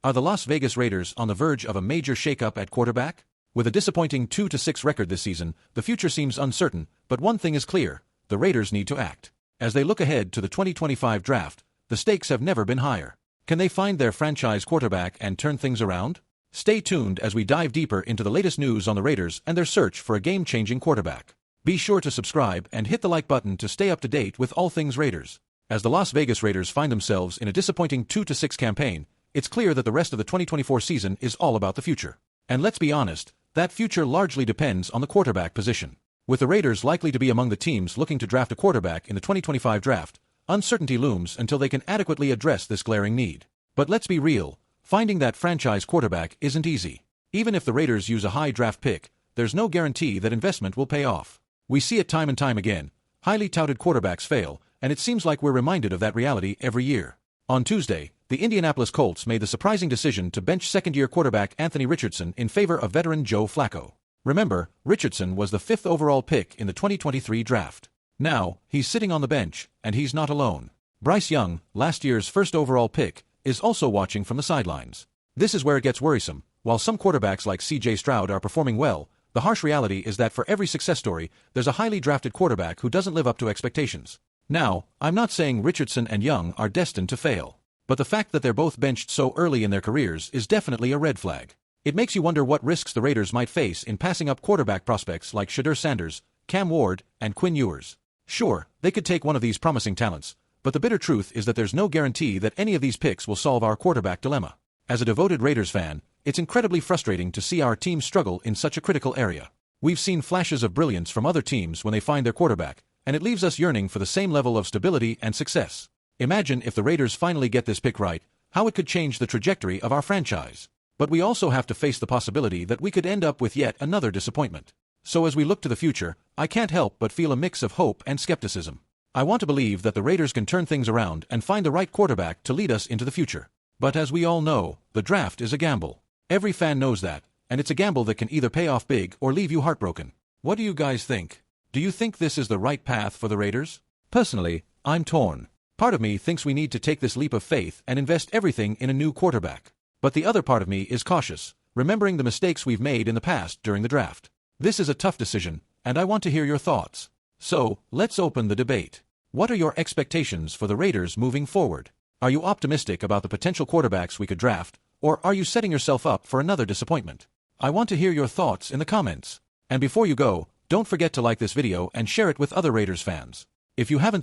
Are the Las Vegas Raiders on the verge of a major shakeup at quarterback? With a disappointing 2-6 record this season, the future seems uncertain, but one thing is clear: the Raiders need to act. As they look ahead to the 2025 draft, the stakes have never been higher. Can they find their franchise quarterback and turn things around? Stay tuned as we dive deeper into the latest news on the Raiders and their search for a game-changing quarterback. Be sure to subscribe and hit the like button to stay up to date with all things Raiders. As the Las Vegas Raiders find themselves in a disappointing 2-6 campaign, it's clear that the rest of the 2024 season is all about the future. And let's be honest, that future largely depends on the quarterback position. With the Raiders likely to be among the teams looking to draft a quarterback in the 2025 draft, uncertainty looms until they can adequately address this glaring need. But let's be real, finding that franchise quarterback isn't easy. Even if the Raiders use a high draft pick, there's no guarantee that investment will pay off. We see it time and time again: highly touted quarterbacks fail, and it seems like we're reminded of that reality every year. On Tuesday, the Indianapolis Colts made the surprising decision to bench second-year quarterback Anthony Richardson in favor of veteran Joe Flacco. Remember, Richardson was the 5th overall pick in the 2023 draft. Now, he's sitting on the bench, and he's not alone. Bryce Young, last year's 1st overall pick, is also watching from the sidelines. This is where it gets worrisome. While some quarterbacks like C.J. Stroud are performing well, the harsh reality is that for every success story, there's a highly drafted quarterback who doesn't live up to expectations. Now, I'm not saying Richardson and Young are destined to fail, but the fact that they're both benched so early in their careers is definitely a red flag. It makes you wonder what risks the Raiders might face in passing up quarterback prospects like Shedeur Sanders, Cam Ward, and Quinn Ewers. Sure, they could take one of these promising talents, but the bitter truth is that there's no guarantee that any of these picks will solve our quarterback dilemma. As a devoted Raiders fan, it's incredibly frustrating to see our team struggle in such a critical area. We've seen flashes of brilliance from other teams when they find their quarterback, and it leaves us yearning for the same level of stability and success. Imagine if the Raiders finally get this pick right, how it could change the trajectory of our franchise. But we also have to face the possibility that we could end up with yet another disappointment. So as we look to the future, I can't help but feel a mix of hope and skepticism. I want to believe that the Raiders can turn things around and find the right quarterback to lead us into the future. But as we all know, the draft is a gamble. Every fan knows that, and it's a gamble that can either pay off big or leave you heartbroken. What do you guys think? Do you think this is the right path for the Raiders? Personally, I'm torn. Part of me thinks we need to take this leap of faith and invest everything in a new quarterback. But the other part of me is cautious, remembering the mistakes we've made in the past during the draft. This is a tough decision, and I want to hear your thoughts. So, let's open the debate. What are your expectations for the Raiders moving forward? Are you optimistic about the potential quarterbacks we could draft, or are you setting yourself up for another disappointment? I want to hear your thoughts in the comments. And before you go, don't forget to like this video and share it with other Raiders fans. If you haven't